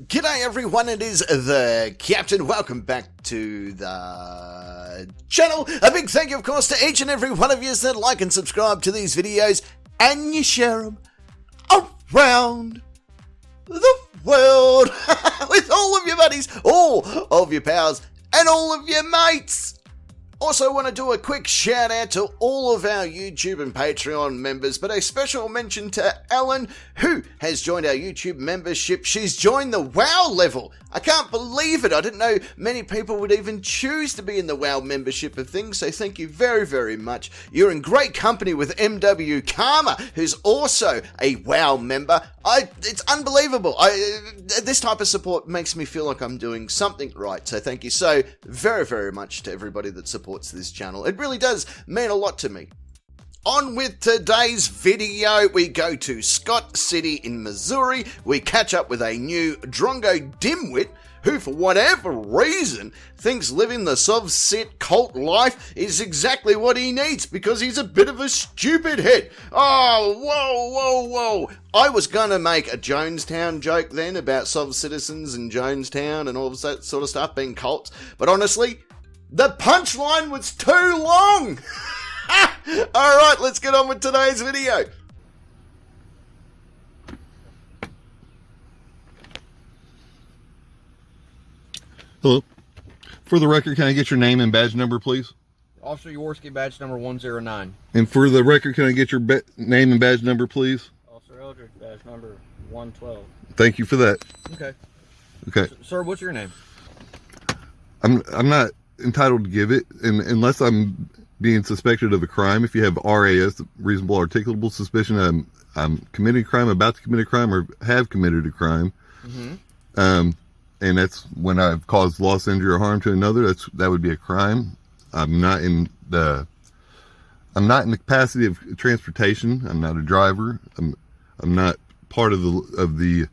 G'day everyone, it is the Captain. Welcome back to the channel. A big thank you, of course, to each and every one of you that like and subscribe to these videos and you share them around the world with all of your buddies, all of your pals, and all of your mates. Also want to do a quick shout out to all of our YouTube and Patreon members, but a special mention to Ellen, who has joined our YouTube membership. She's joined the WoW level. I can't believe it. I didn't know many people would even choose to be in the WoW membership of things, so thank you very, very much. You're in great company with MW Karma, who's also a WoW member. It's unbelievable. This type of support makes me feel like I'm doing something right, so thank you so very, very much to everybody that supports this channel. It really does mean a lot to me. On with today's video, we go to Scott City in Missouri. We catch up with a new Drongo dimwit who, for whatever reason, thinks living the Sovcit cult life is exactly what he needs because he's a bit of a stupid head. Oh, whoa. I was going to make a Jonestown joke then about Sov citizens in Jonestown and all of that sort of stuff being cults, but honestly, the punchline was too long. Alright, let's get on with today's video. Hello. For the record, can I get your name and badge number, please? Officer Jaworski, badge number 109. And for the record, can I get your name and badge number, please? Officer Eldridge, badge number 112. Thank you for that. Okay. Okay. Sir, what's your name? I'm not entitled to give it, and unless I'm being suspected of a crime. If you have RAS, reasonable articulable suspicion, I'm committing a crime, about to commit a crime, or have committed a crime. Mm-hmm. And that's when I've caused loss, injury, or harm to another. That would be a crime. I'm not in the capacity of transportation. I'm not a driver. I'm not part of the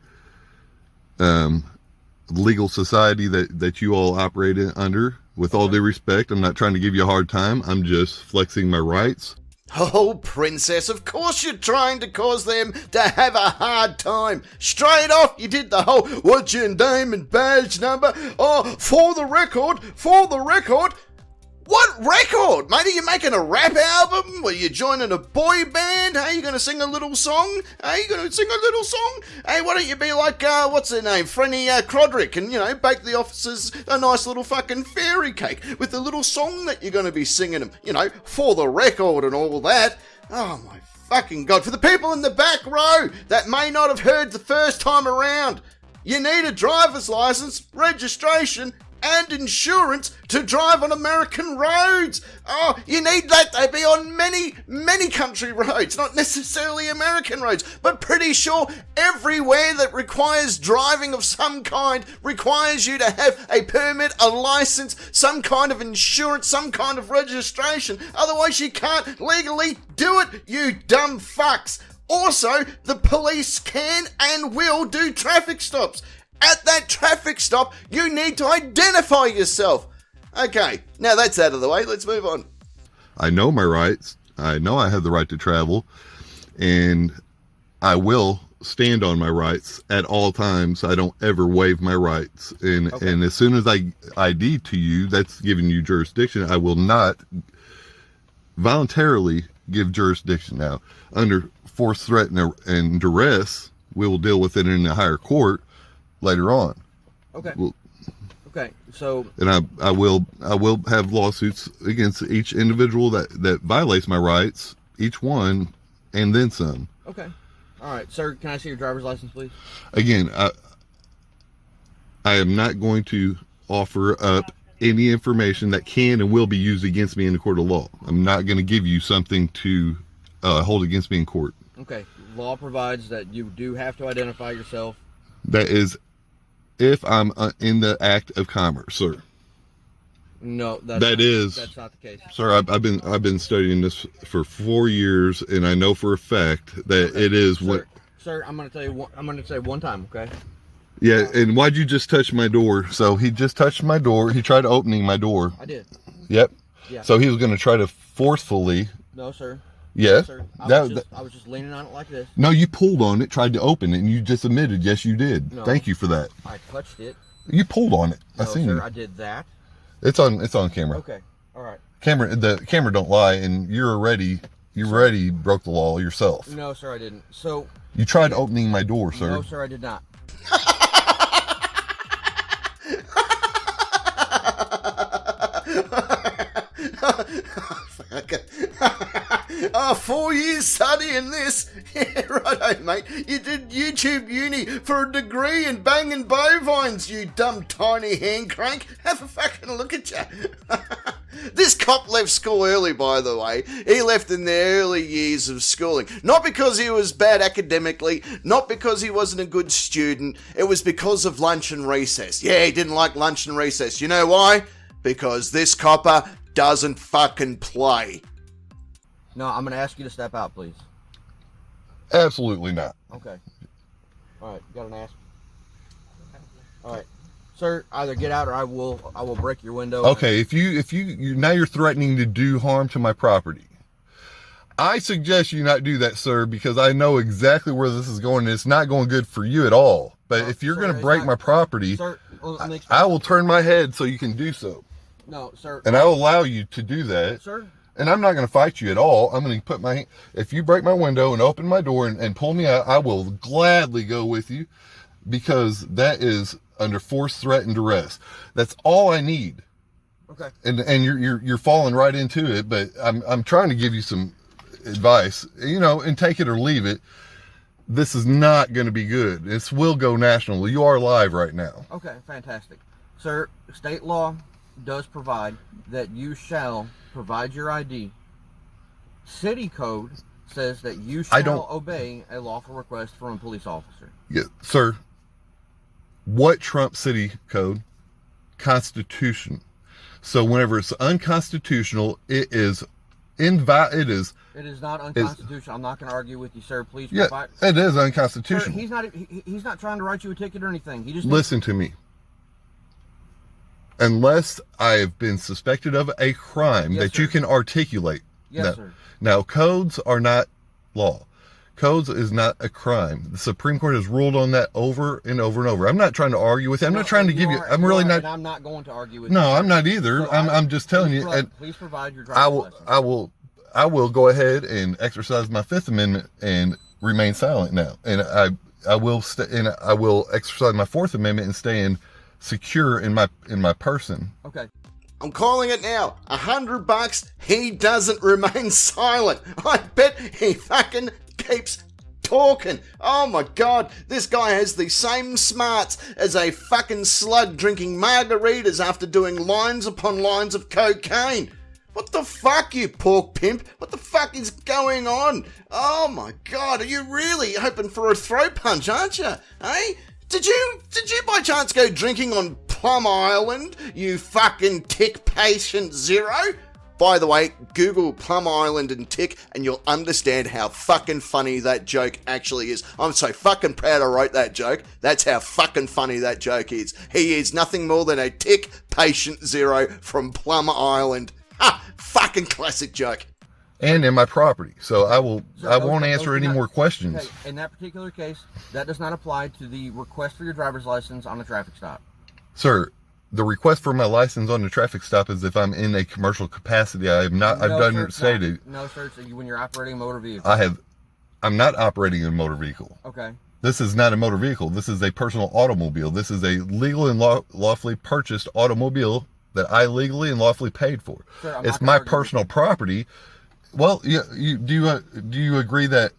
legal society that you all operate under. With all due respect, I'm not trying to give you a hard time. I'm just flexing my rights. Oh, princess, of course you're trying to cause them to have a hard time. Straight off, you did the whole, what's your name and badge number? Oh, for the record. What record? Mate, are you making a rap album? Were you joining a boy band? Hey, you going to sing a little song? Hey, why don't you be like, what's her name? Frenny Crodrick and, bake the officers a nice little fucking fairy cake with the little song that you're going to be singing them, for the record and all that. Oh, my fucking God. For the people in the back row that may not have heard the first time around, you need a driver's license, registration, and insurance to drive on American roads. Oh, you need that to be on many country roads, not necessarily American roads, but pretty sure everywhere that requires driving of some kind requires you to have a permit, a license, some kind of insurance, some kind of registration. Otherwise you can't legally do it, you dumb fucks. Also, the police can and will do traffic stops. At that traffic stop, you need to identify yourself. Okay, now that's out of the way. Let's move on. I know my rights. I know I have the right to travel. And I will stand on my rights at all times. I don't ever waive my rights. And as soon as I ID to you, that's giving you jurisdiction. I will not voluntarily give jurisdiction. Now, under force, threat, and duress, we will deal with it in a higher court later on. Okay, so and I will have lawsuits against each individual that violates my rights, each one, and then some. Okay, all right, sir. Can I see your driver's license, please? Again, I am not going to offer up any information that can and will be used against me in the court of law. I'm not going to give you something to hold against me in court. Okay, law provides that you do have to identify yourself. That is, if I'm in the act of commerce, sir. No, that's not the case, sir. I've been studying this for 4 years, and I know for a fact that it is what. Sir, I'm going to tell you. I'm going to say one time, okay? Yeah, and why'd you just touch my door? So he just touched my door. He tried opening my door. I did. Yep. Yeah. So he was going to try to forcefully. No, sir. Yeah. Sir, I was just leaning on it like this. No, you pulled on it, tried to open it, and you just admitted, yes, you did. No, Thank you for that. I touched it. You pulled on it. No, I seen sir, you. I did that. It's on camera. Okay, all right. The camera don't lie, and you already broke the law yourself. No, sir, I didn't. So you tried opening my door, sir. No, sir, I did not. Oh, 4 years studying this. Yeah, righto, mate. You did YouTube uni for a degree in banging bovines, you dumb tiny hand crank. Have a fucking look at you. This cop left school early, by the way. He left in the early years of schooling. Not because he was bad academically, not because he wasn't a good student. It was because of lunch and recess. Yeah, he didn't like lunch and recess. You know why? Because this copper doesn't fucking play. No, I'm going to ask you to step out, please. Absolutely not. Okay. All right, you got an ask? All right. Sir, either get out or I will break your window. Okay, if you now you're threatening to do harm to my property. I suggest you not do that, sir, because I know exactly where this is going, and it's not going good for you at all. But if you're going to break my property, sir, I will turn my head so you can do so. No, sir. And I will allow you to do that. Sir? And I'm not going to fight you at all. I'm going to put my, if you break my window and open my door and pull me out, I will gladly go with you, because that is under force, threat, and duress. That's all I need. Okay. And you're falling right into it, but I'm trying to give you some advice, and take it or leave it. This is not going to be good. This will go national. You are live right now. Okay, fantastic. Sir, state law does provide that you shall provide your ID. City code says that you shall obey a lawful request from a police officer. Yeah, sir. What trumps city code? Constitution. So whenever it's unconstitutional, it is invalid. It is not unconstitutional. I'm not going to argue with you, sir. Please provide. Yeah, it is unconstitutional. Sir, he's not trying to write you a ticket or anything. He just listen to me. Unless I have been suspected of a crime that you can articulate. Yes, sir. Now, codes are not law. Codes is not a crime. The Supreme Court has ruled on that over and over and over. I'm not trying to argue with you. I'm not trying to give you. I'm really not. And I'm not going to argue with you. No, I'm not either. So I'm just telling you. Please provide your driver's license. I will go ahead and exercise my Fifth Amendment and remain silent now. And I will exercise my Fourth Amendment and stay secure in my person. Okay. I'm calling it now. $100. He doesn't remain silent. I bet he fucking keeps talking. Oh my god, this guy has the same smarts as a fucking slug drinking margaritas after doing lines upon lines of cocaine. What the fuck, you pork pimp? What the fuck is going on? Oh my god, are you really hoping for a throat punch, aren't you? Eh? Did you by chance go drinking on Plum Island, you fucking tick patient zero? By the way, Google Plum Island and tick and you'll understand how fucking funny that joke actually is. I'm so fucking proud I wrote that joke. That's how fucking funny that joke is. He is nothing more than a tick patient zero from Plum Island. Ha! Fucking classic joke. And in my property. So I won't answer any more questions. Okay. In that particular case, that does not apply to the request for your driver's license on a traffic stop. Sir, the request for my license on the traffic stop is if I'm in a commercial capacity. I've done it stated. No, sir, it's when you're operating a motor vehicle. I'm not operating a motor vehicle. Okay. This is not a motor vehicle. This is a personal automobile. This is a legal and lawfully purchased automobile that I legally and lawfully paid for. Sir, it's my personal property. Well, do you agree that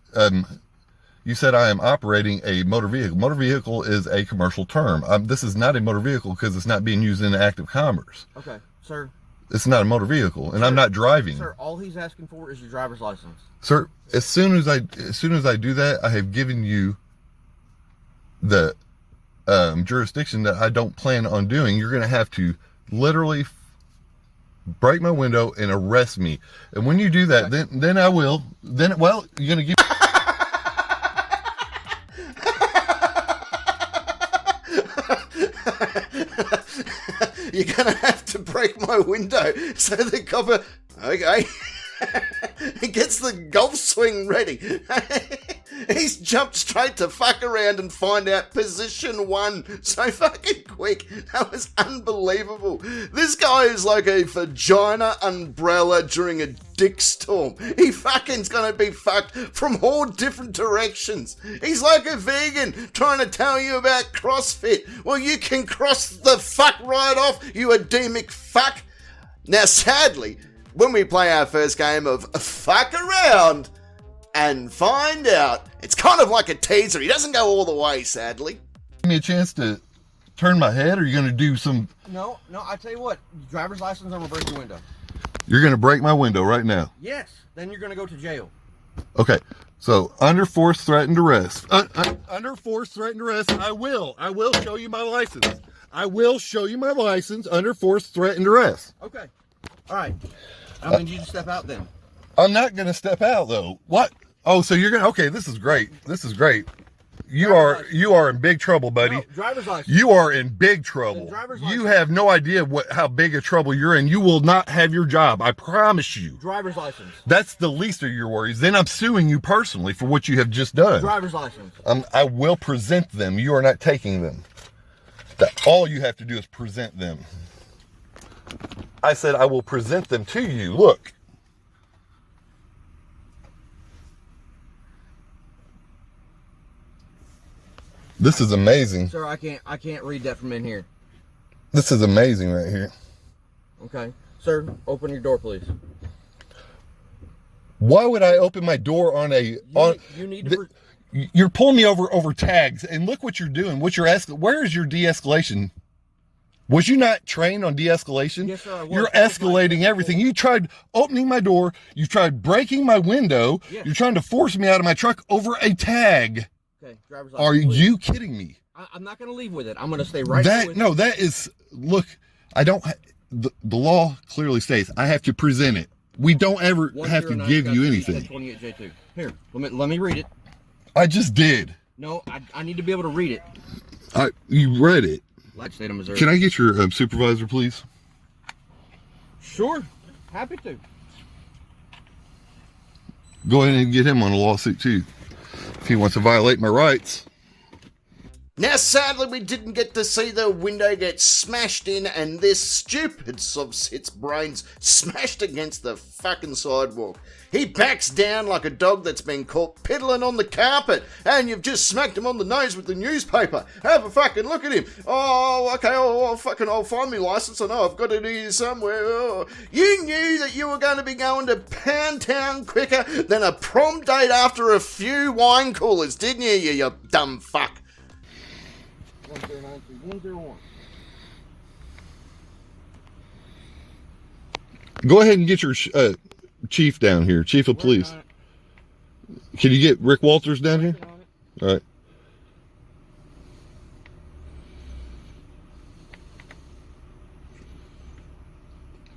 you said I am operating a motor vehicle? Motor vehicle is a commercial term. This is not a motor vehicle because it's not being used in active commerce. Okay, sir. It's not a motor vehicle, and I'm not driving. Sir, all he's asking for is your driver's license. Sir, as soon as I do that, I have given you the jurisdiction that I don't plan on doing. You're going to have to literally break my window and arrest me. And when you do that, then I will. You're going to give. You're gonna have to break my window so the copper. Okay. He gets the golf swing ready. He's jumped straight to fuck around and find out position 1 so fucking quick. That was unbelievable. This guy is like a vagina umbrella during a dick storm. He fucking's gonna be fucked from all different directions. He's like a vegan trying to tell you about CrossFit. Well, you can cross the fuck right off, you Ademic fuck. Now, sadly, when we play our first game of fuck around and find out, it's kind of like a teaser. He doesn't go all the way, sadly. Give me a chance to turn my head, or are you going to do some... No, I tell you what, driver's license, I'm going to break your window. You're going to break my window right now? Yes, then you're going to go to jail. Okay, so under force, threatened arrest. Under force, threatened arrest, I will show you my license. I will show you my license under force, threatened arrest. Okay, all right. I need you to step out then. I'm not going to step out, though. What? Oh, so you're going to... Okay, this is great. This is great. You are in big trouble, buddy. No, driver's license. You are in big trouble. You have no idea how big a trouble you're in. You will not have your job. I promise you. Driver's license. That's the least of your worries. Then I'm suing you personally for what you have just done. Driver's license. I will present them. You are not taking them. All you have to do is present them. I said I will present them to you. Look. This is amazing. Sir, I can't read that from in here. This is amazing right here. Okay. Sir, open your door, please. Why would I open my door on a... You're pulling me over tags, and look what you're doing. Where is your de-escalation? Was you not trained on de-escalation? Yes, sir, I was. You're escalating everything. You tried opening my door. You tried breaking my window. Yes. You're trying to force me out of my truck over a tag. Okay, driver's license. Are you kidding me? I'm not going to leave with it. I'm going to stay right here with No, that is... Look, I don't... The law clearly states I have to present it. We don't ever have to give you anything. 28J2. Here, let me read it. I just did. No, I need to be able to read it. You read it. Like state of Missouri. Can I get your supervisor, please? Sure. Happy to. Go ahead and get him on a lawsuit, too. If he wants to violate my rights. Now, sadly, we didn't get to see the window get smashed in and this stupid Sovcit's brains smashed against the fucking sidewalk. He backs down like a dog that's been caught piddling on the carpet, and you've just smacked him on the nose with the newspaper. Have a fucking look at him. Oh, okay, I'll find my license. I know I've got it here somewhere. Oh. You knew that you were going to be going to Pound Town quicker than a prom date after a few wine coolers, didn't you, you dumb fuck? 1093101. Go ahead and get your chief down here, chief of police. Can you get Rick Walters down here? All right.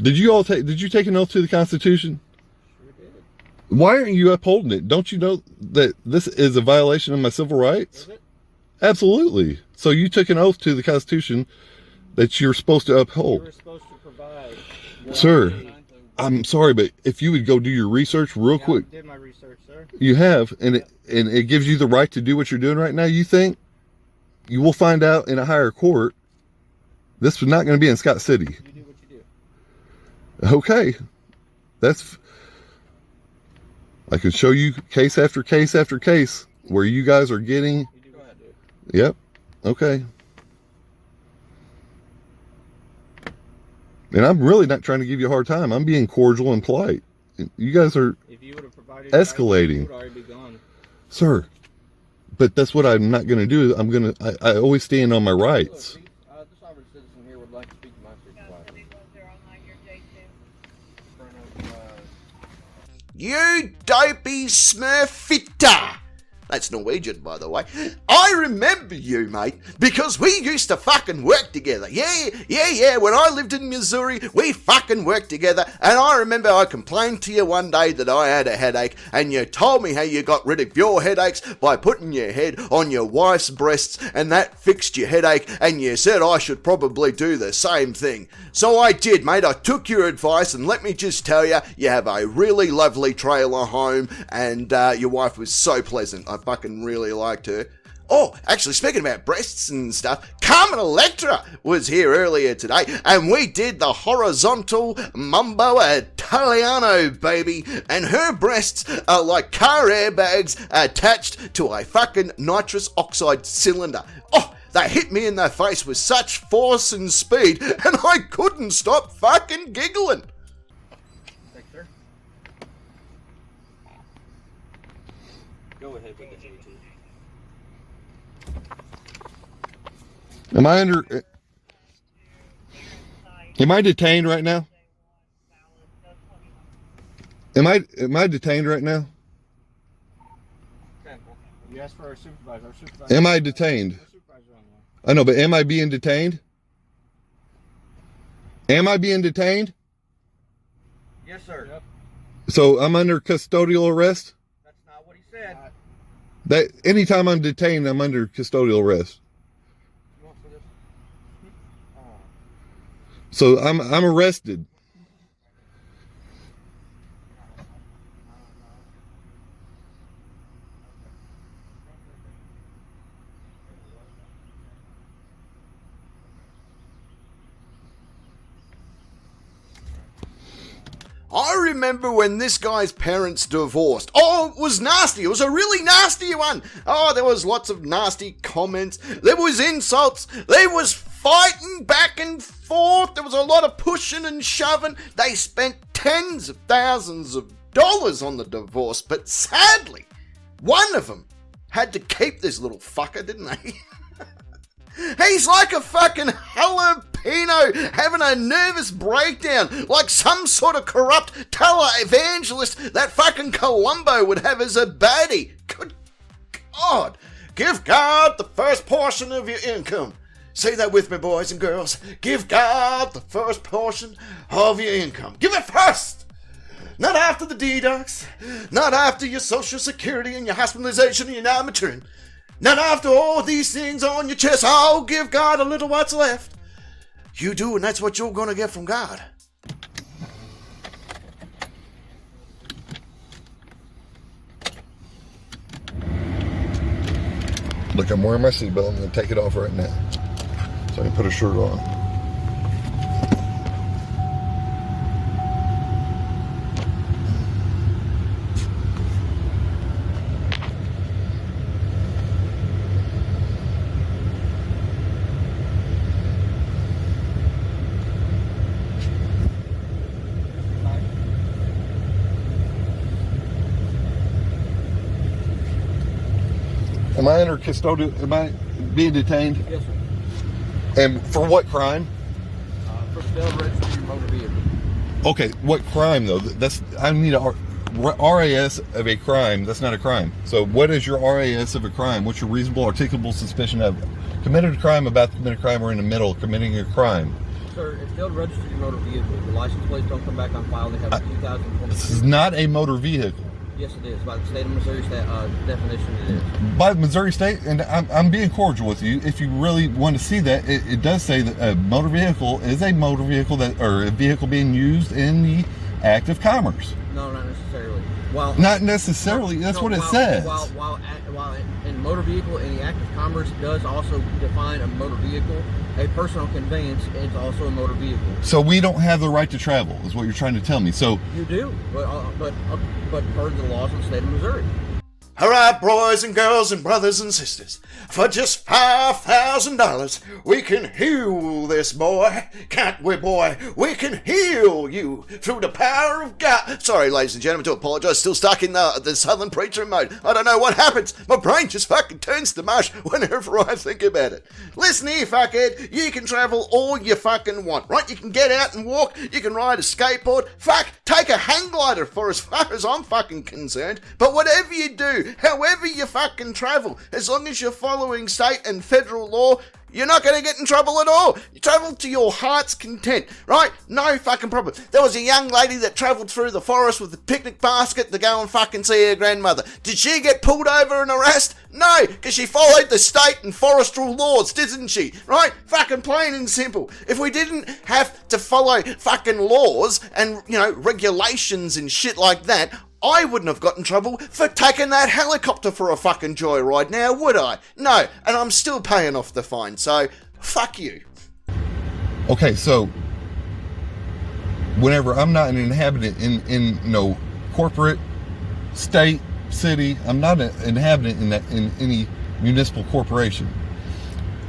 Did you take an oath to the Constitution? Sure did. Why aren't you upholding it? Don't you know that this is a violation of my civil rights? Is it? Absolutely. So you took an oath to the Constitution that you're supposed to uphold. You were supposed to provide. Sir, I'm sorry, but if you would go do your research real quick. I did my research, sir. You have, and it gives you the right to do what you're doing right now. You think you will find out in a higher court. This was not going to be in Scott City. You do what you do. Okay. I can show you case after case after case where you guys are getting. Go ahead, dude. Yep. Okay. And I'm really not trying to give you a hard time. I'm being cordial and polite. You guys are if you would have provided escalating. you would already be gone. Sir, but that's what I'm not going to do. I always stand on my rights. Look, this sovereign citizen here would like to speak to my supervisor. You dopey smurfitter! That's Norwegian, by the way. I remember you, mate, because we used to fucking work together. Yeah. When I lived in Missouri, we fucking worked together, and I remember I complained to you one day that I had a headache, and you told me how you got rid of your headaches by putting your head on your wife's breasts, and that fixed your headache, and you said I should probably do the same thing. So I did, mate. I took your advice, and let me just tell you, you have a really lovely trailer home, and your wife was so pleasant. I fucking really liked her. Oh, actually, speaking about breasts and stuff, Carmen Electra was here earlier today, and we did the horizontal Mambo Italiano, baby, and her breasts are like car airbags attached to a fucking nitrous oxide cylinder. Oh, they hit me in the face with such force and speed, and I couldn't stop fucking giggling. Thanks, sir. Go ahead with the GT. Am I detained right now? Am I detained right now? You asked for our supervisor. Our supervisor. Am I detained? I know, but am I being detained? Am I being detained? Yes, sir. Yep. So I'm under custodial arrest? That's not what he said. That anytime I'm detained, I'm under custodial arrest. So I'm arrested. I remember when this guy's parents divorced. Oh, it was nasty. It was a really nasty one. Oh, there was lots of nasty comments. There was insults. There was fighting back and forth. There was a lot of pushing and shoving. They spent tens of thousands of dollars on the divorce, but sadly, one of them had to keep this little fucker, didn't they? He's like a fucking jalapeno having a nervous breakdown, like some sort of corrupt televangelist that fucking Columbo would have as a baddie. Good God. Give God the first portion of your income. Say that with me, boys and girls. Give God the first portion of your income. Give it first. Not after the deducts. Not after your social security and your hospitalization and your non-return. Not after all these things on your chest. Oh, give God a little what's left. You do, and that's what you're going to get from God. Look, I'm wearing my seatbelt. I'm going to take it off right now so I can put a shirt on. Am I under custodial? Am I being detained? Yes, sir. And for what crime? For failed registry motor vehicle. Okay, what crime though? I need a RAS of a crime. That's not a crime. So what is your RAS of a crime? What's your reasonable articulable suspicion of committed a crime, about to commit a crime, or in the middle of committing a crime? Sir, it's failed registry motor vehicle. The license plates don't come back on file. They have a 2020. This is not a motor vehicle. Yes, it is. By the state of Missouri definition, it is. By Missouri State, and I'm being cordial with you. If you really want to see that, it does say that a motor vehicle is a motor vehicle or a vehicle being used in the act of commerce. No, not necessarily. Not necessarily. That's what it says. While in motor vehicle, in the act of commerce does also define a motor vehicle. A personal conveyance is also a motor vehicle. So we don't have the right to travel, is what you're trying to tell me. So you do, but per the laws of the state of Missouri. All right, boys and girls and brothers and sisters, for just $5,000, we can heal this boy, can't we, boy? We can heal you through the power of God. Sorry, ladies and gentlemen, to apologize. Still stuck in the Southern Preacher mode. I don't know what happens. My brain just fucking turns to mush whenever I think about it. Listen here, fuckhead. You can travel all you fucking want, right? You can get out and walk. You can ride a skateboard. Fuck, take a hang glider for as far as I'm fucking concerned. But whatever you do, you however you fucking travel. As long as you're following state and federal law, you're not going to get in trouble at all. You travel to your heart's content, right? No fucking problem. There was a young lady that travelled through the forest with a picnic basket to go and fucking see her grandmother. Did she get pulled over and harassed? No, because she followed the state and forestry laws, didn't she? Right? Fucking plain and simple. If we didn't have to follow fucking laws and, regulations and shit like that, I wouldn't have got in trouble for taking that helicopter for a fucking joyride now, would I? No, and I'm still paying off the fine, so fuck you. Okay, so whenever I'm not an inhabitant in corporate, state, city, I'm not an inhabitant in any municipal corporation.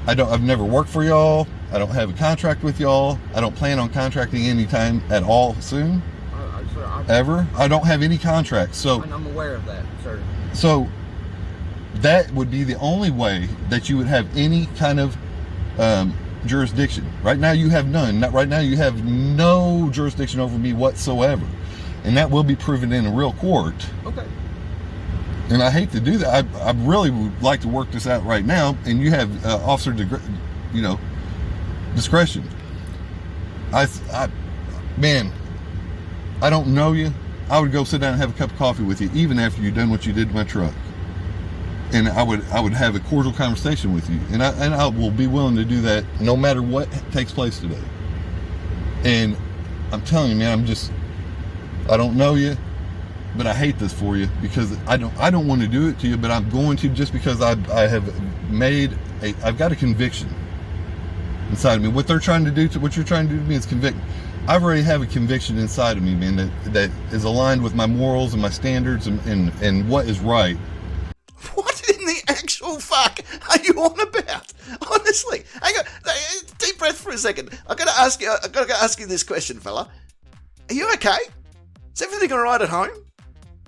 I've never worked for y'all. I don't have a contract with y'all. I don't plan on contracting anytime at all soon. Ever. I don't have any contracts, so I'm aware of that, sir. So that would be the only way that you would have any kind of jurisdiction. Right now you have none. Right now you have no jurisdiction over me whatsoever, and that will be proven in a real court. Okay. And I hate to do that. I really would like to work this out right now, and you have officer discretion. Man, I don't know you. I would go sit down and have a cup of coffee with you, even after you've done what you did to my truck. And I would have a cordial conversation with you, and I will be willing to do that no matter what takes place today. And I'm telling you, man, I don't know you, but I hate this for you because I don't want to do it to you, but I'm going to just because I've got a conviction inside of me. What you're trying to do to me is convict. I've already have a conviction inside of me, man, that is aligned with my morals and my standards and what is right. What in the actual fuck are you on about? Honestly, hang on, deep breath for a second. I gotta ask you this question, fella. Are you okay? Is everything all right at home?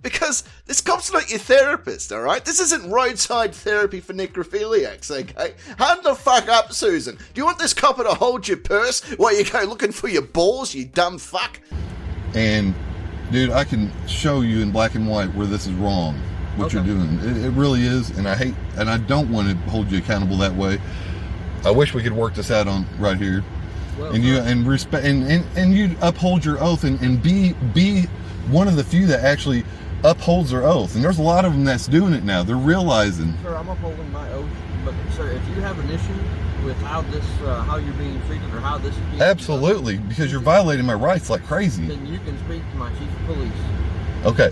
Because this cop's not your therapist, all right? This isn't roadside therapy for necrophiliacs, okay? Hard the fuck up, Susan. Do you want this copper to hold your purse while you go looking for your balls, you dumb fuck? And, dude, I can show you in black and white where this is wrong, what you're doing. It really is, and I don't want to hold you accountable that way. I wish we could work this out on right here. Well, and you uphold your oath and be one of the few that actually upholds their oath, and there's a lot of them that's doing it now. They're realizing. Sir, I'm upholding my oath, but sir, if you have an issue with how you're being treated or how this is being absolutely done, because you're violating my rights like crazy, then you can speak to my chief of police. Okay.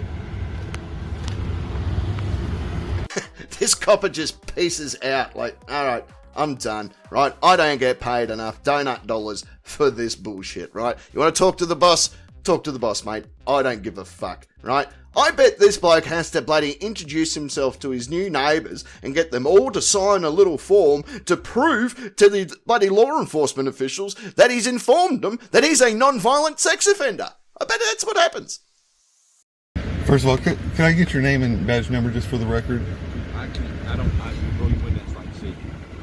This copper just pieces out like, all right, I'm done, right? I don't get paid enough donut dollars for this bullshit, right? You want to talk to the boss? Talk to the boss, mate. I don't give a fuck, right? I bet this bloke has to bloody introduce himself to his new neighbours and get them all to sign a little form to prove to the bloody law enforcement officials that he's informed them that he's a non-violent sex offender. I bet that's what happens. First of all, can I get your name and badge number just for the record? I really wouldn't like to see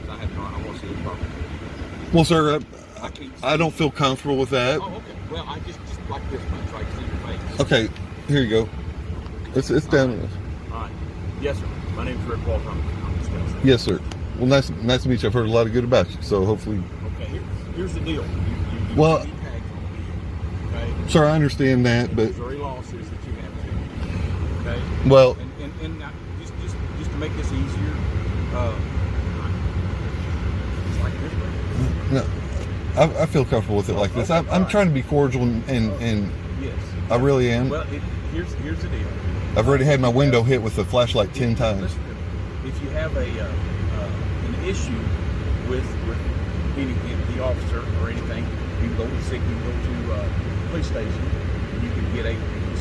because I want to see the property. Well, sir, I don't feel comfortable with that. Oh, okay. Well, I just like this much, right? See your face. Okay, here you go. It's down. All right. Yes, sir. My name's Rick Walter. I'm discussing. Yes, sir. Well, nice to meet you. I've heard a lot of good about you, so hopefully. Okay. Here's the deal. Well, okay. Sir, I understand that, but Missouri law says that you have to. Okay. Well, and just to make this easier, it's like this. No, I feel comfortable with it like this. I'm trying to be cordial and yes, I really am. Well, here's the deal. I've already had my window hit with a flashlight 10 times. Listen, if you have an issue with the officer or anything, you can go to police station and you can get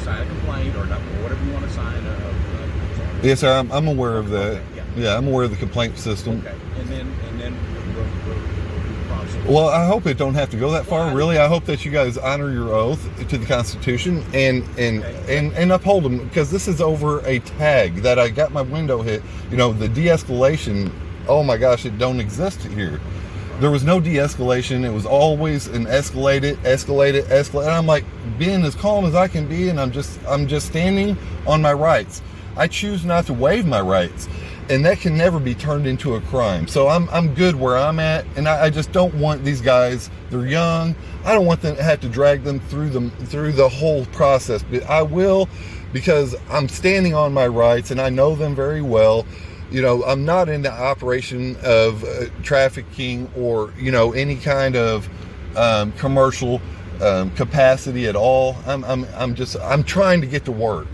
sign a complaint or whatever you want to sign. Yes, sir. I'm aware of that. Okay, yeah, I'm aware of the complaint system. Okay, and then we'll process. Well, I hope it don't have to go that far. Really, I hope that you guys honor your oath to the Constitution and uphold them, because this is over a tag that I got my window hit. You know, the de-escalation. Oh my gosh, it don't exist here. There was no de-escalation. It was always an escalated. And I'm like being as calm as I can be, and I'm just standing on my rights. I choose not to waive my rights, and that can never be turned into a crime. So I'm good where I'm at, and I just don't want these guys. They're young. I don't want them to have to drag them through the whole process. But I will, because I'm standing on my rights, and I know them very well. You know, I'm not in the operation of trafficking or, you know, any kind of commercial capacity at all. I'm trying to get to work.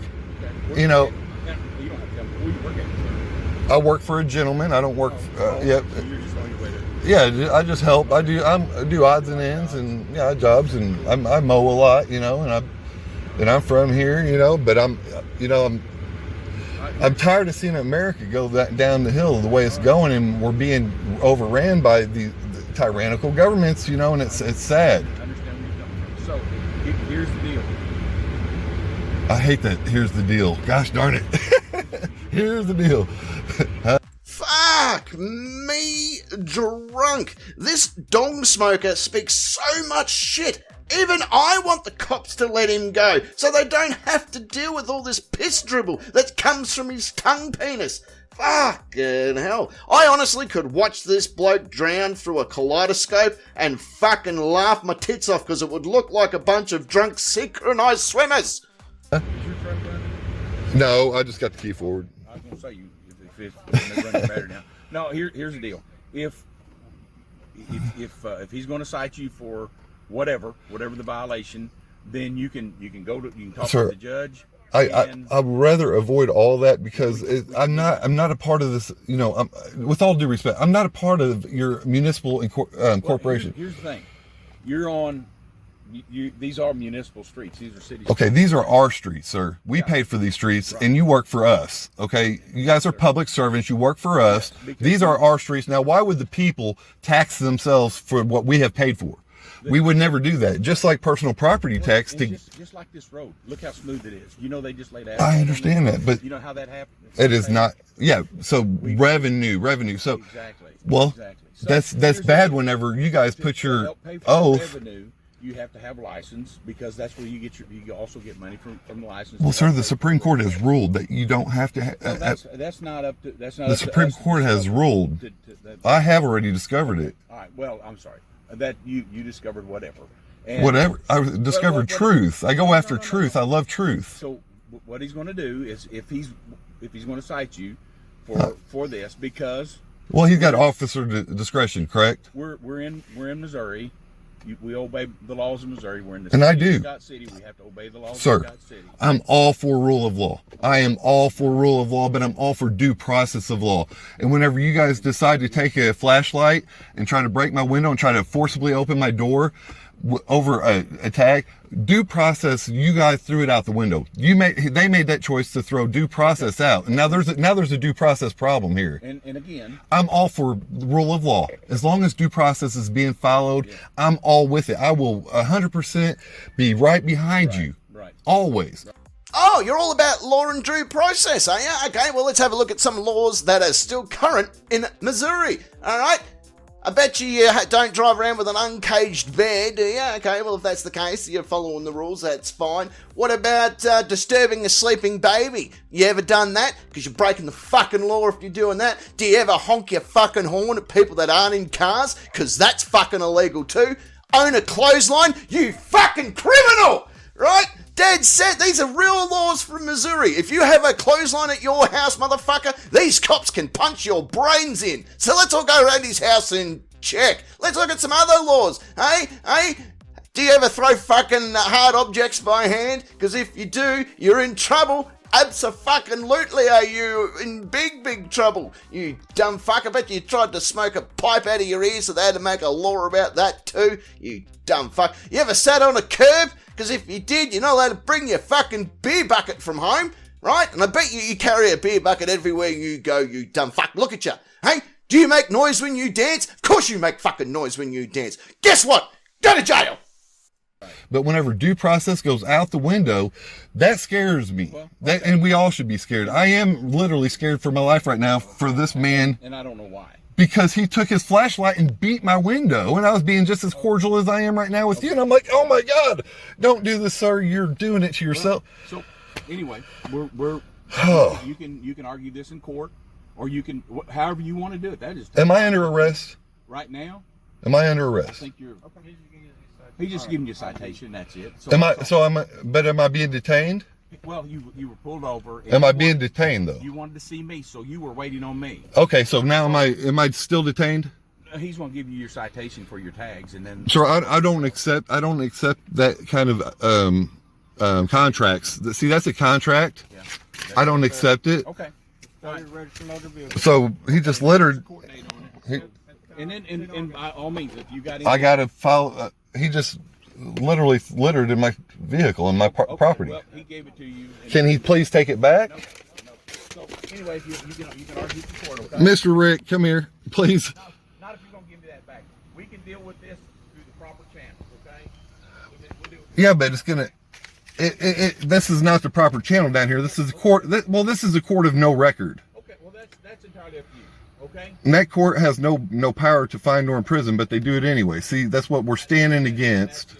Okay. You know, you don't have to tell me who you work at, sir. I work for a gentleman. I don't work. Yep. So you're just on your way to. Yeah, I just help. I do odds and ends and jobs, and I mow a lot, you know, and I'm from here, you know, but I'm tired of seeing America go down the hill the way it's going, and we're being overran by the tyrannical governments, you know, and it's sad. I understand where you're coming from. So here's the deal. I hate that. Here's the deal. Gosh darn it. Here's the deal. Fuck me drunk. This dong smoker speaks so much shit. Even I want the cops to let him go, so they don't have to deal with all this piss dribble that comes from his tongue penis. Fucking hell. I honestly could watch this bloke drown through a kaleidoscope and fucking laugh my tits off, because it would look like a bunch of drunk synchronized swimmers. Is your truck running? No, I just got the key forward. I was gonna say you if it's running better now. No, here's the deal. If he's gonna cite you for whatever the violation, then you can talk to the judge. I'd rather avoid all that, because I'm not a part of this. You know, with all due respect, I'm not a part of your municipal corporation. Here's the thing: you're on. These are municipal streets. These are city streets. Okay, these are our streets, sir. We paid for these streets, and you work for us. Okay, you guys are public servants. You work for us. These are our streets. Now, why would the people tax themselves for what we have paid for? We would never do that. Just like personal property tax. Just like this road. Look how smooth it is. You know, they just laid out. I understand that, but you know how that happened. It is not. Yeah. So revenue. So exactly. Well, exactly. So that's bad. Whenever you guys put your oath. Revenue, you have to have license, because that's where you also get money from the license. Well, sir, the Supreme Court has ruled that you don't have to. That's not up to. That's not. The Supreme Court has ruled. I have already discovered it. All right. Well, I'm sorry that you discovered whatever. And whatever. I discovered truth. I go after truth. I love truth. So what he's going to do is, if he's going to cite you for this, because he's got officer discretion, correct? We're in Missouri. We obey the laws of Missouri. We're in the and I city do. of Scott City. We have to obey the laws Sir, of Scott City. I'm all for rule of law. I am all for rule of law, but I'm all for due process of law. And whenever you guys decide to take a flashlight and try to break my window and try to forcibly open my door over a tag, due process, you guys threw it out the window. They made that choice to throw due process out, and now there's a due process problem here. And again, I'm all for the rule of law. As long as due process is being followed, yeah. I'm all with it. I will 100% be right behind you. Right. Always. Oh, you're all about law and due process, are you? Okay, well, let's have a look at some laws that are still current in Missouri. All right? I bet you don't drive around with an uncaged bear, do you? Okay, well, if that's the case, you're following the rules, that's fine. What about disturbing a sleeping baby? You ever done that? Because you're breaking the fucking law if you're doing that. Do you ever honk your fucking horn at people that aren't in cars? Because that's fucking illegal too. Own a clothesline? You fucking criminal! Right? Dead set. These are real laws from Missouri. If you have a clothesline at your house, motherfucker, these cops can punch your brains in. So let's all go around his house and check. Let's look at some other laws. Hey? Do you ever throw fucking hard objects by hand? Because if you do, you're in trouble. Abso-fucking-lutely are you in big trouble, you dumb fuck. I bet you tried to smoke a pipe out of your ear, so they had to make a law about that too, you dumb fuck. You ever sat on a curb? Because if you did, you're not allowed to bring your fucking beer bucket from home, right? And I bet you carry a beer bucket everywhere you go, you dumb fuck. Look at you. Hey, do you make noise when you dance? Of course you make fucking noise when you dance. Guess what? Go to jail. But whenever due process goes out the window, that scares me. And we all should be scared. I am literally scared for my life right now for this man. And I don't know why. Because he took his flashlight and beat my window, and I was being just as cordial as I am right now with you. And I'm like, oh my God, don't do this, sir. You're doing it to yourself. So anyway, we're You can argue this in court, or you can however you want to do it. That is. Am I under arrest? Right now? Am I under arrest? I think you're. Okay. He's just giving you a citation. That's it. So, Am I being detained? Well, you were pulled over. Am I being detained though? You wanted to see me, so you were waiting on me. Okay, so now am I still detained? He's going to give you your citation for your tags, and then. Sir, I don't accept that kind of contracts. See, that's a contract. Yeah. I don't accept it. Okay. So he just littered. And then, by all means, if you got any, I gotta follow. He just literally littered in my vehicle in my property. Well, he gave it to you. Can he please take it back? No. So, anyway, you can argue the court, okay? Mr. Rick, come here, please. Not if you're going to give me that back. We can deal with this through the proper channels, okay? We'll do it. Yeah, but it's gonna. This is not the proper channel down here. This is a court. This is a court of no record. Okay, well that's entirely up to you. Okay. And that court has no power to fine nor imprison, but they do it anyway. See, that's what we're standing against.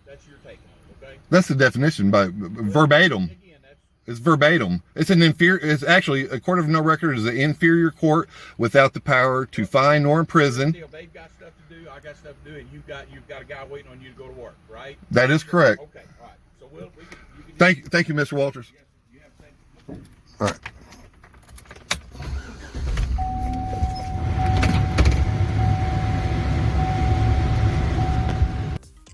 That's your take on it, okay? That's the definition by verbatim. Again, It's verbatim. It's an inferior. It's actually a court of no record is an inferior court without the power to fine nor imprison. They've got stuff to do. I got stuff to do, and you've got a guy waiting on you to go to work, right? That is correct. Okay. All right. So you can Thank you, Mr. Walters. Yes, you have the same. All right.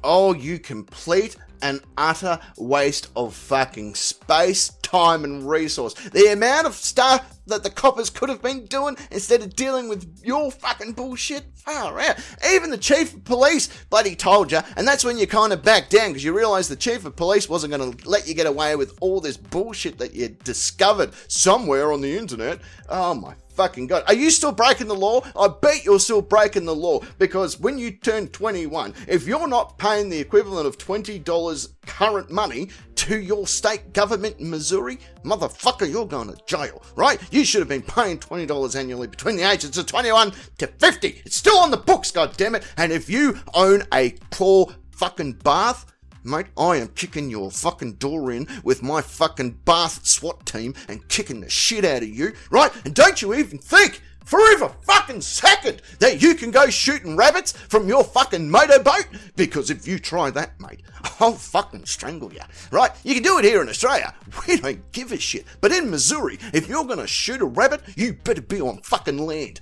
Oh, you complete and utter waste of fucking space, time, and resource. The amount of stuff that the coppers could have been doing instead of dealing with your fucking bullshit, far out. Even the chief of police bloody told you, and that's when you kind of backed down because you realised the chief of police wasn't going to let you get away with all this bullshit that you discovered somewhere on the internet. Oh my fucking God. Are you still breaking the law? I bet you're still breaking the law, because when you turn 21, if you're not paying the equivalent of $20 current money to your state government in Missouri, motherfucker, you're going to jail, right? You should have been paying $20 annually between the ages of 21 to 50. It's still on the books, goddammit. And if you own a poor fucking bath, mate, I am kicking your fucking door in with my fucking Bath SWAT team and kicking the shit out of you, right? And don't you even think for every fucking second that you can go shooting rabbits from your fucking motorboat, because if you try that, mate, I'll fucking strangle you, right? You can do it here in Australia. We don't give a shit. But in Missouri, if you're gonna shoot a rabbit, you better be on fucking land.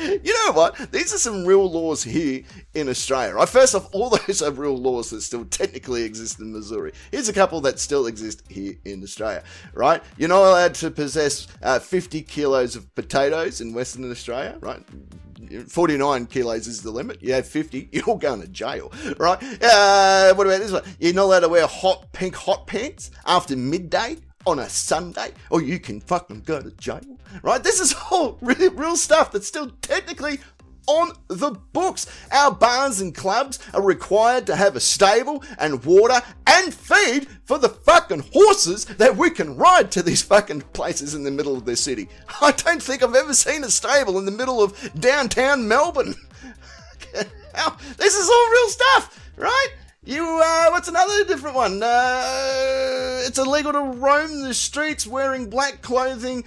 You know what? These are some real laws here in Australia. Right? First off, all those are real laws that still technically exist in Missouri. Here's a couple that still exist here in Australia, right? You're not allowed to possess 50 kilos of potatoes in Western Australia, right? 49 kilos is the limit. You have 50, you're going to jail, right? What about this one? You're not allowed to wear pink hot pants after midday on a Sunday, or you can fucking go to jail, right? This is all really real stuff that's still technically on the books. Our bars and clubs are required to have a stable and water and feed for the fucking horses that we can ride to these fucking places in the middle of the city. I don't think I've ever seen a stable in the middle of downtown Melbourne. This is all real stuff, right? What's another different one? It's illegal to roam the streets wearing black clothing,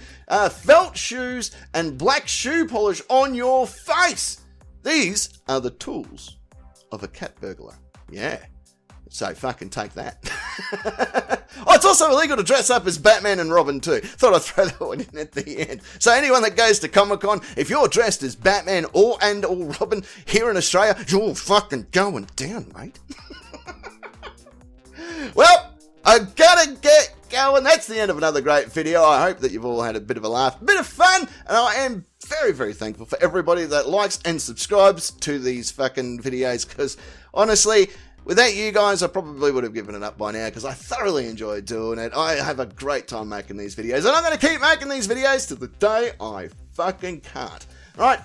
felt shoes, and black shoe polish on your face. These are the tools of a cat burglar. Yeah. So fucking take that. Oh, it's also illegal to dress up as Batman and Robin too. Thought I'd throw that one in at the end. So anyone that goes to Comic-Con, if you're dressed as Batman or Robin here in Australia, you're fucking going down, mate. Well, I gotta get going. That's the end of another great video. I hope that you've all had a bit of a laugh, a bit of fun, and I am very, very thankful for everybody that likes and subscribes to these fucking videos, because honestly, without you guys, I probably would have given it up by now, because I thoroughly enjoyed doing it. I have a great time making these videos, and I'm going to keep making these videos till the day I fucking can't, right?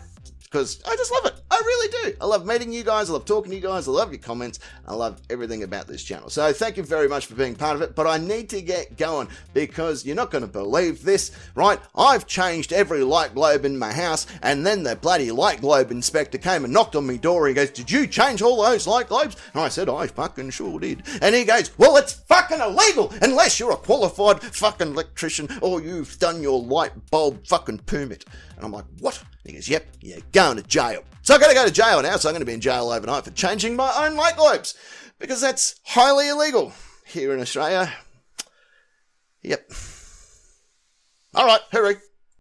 Because I just love it. I I really do. I love meeting you guys. I love talking to you guys. I love your comments. I love everything about this channel. So thank you very much for being part of it. But I need to get going because you're not going to believe this, right? I've changed every light globe in my house, and then the bloody light globe inspector came and knocked on my door. He goes, "Did you change all those light globes?" And I said, "I fucking sure did." And he goes, "Well, it's fucking illegal unless you're a qualified fucking electrician or you've done your light bulb fucking permit." And I'm like, "What?" He goes, "Yep, you're going to jail." So I've got to go to jail now, so I'm going to be in jail overnight for changing my own light globes because that's highly illegal here in Australia. Yep. All right, hurry.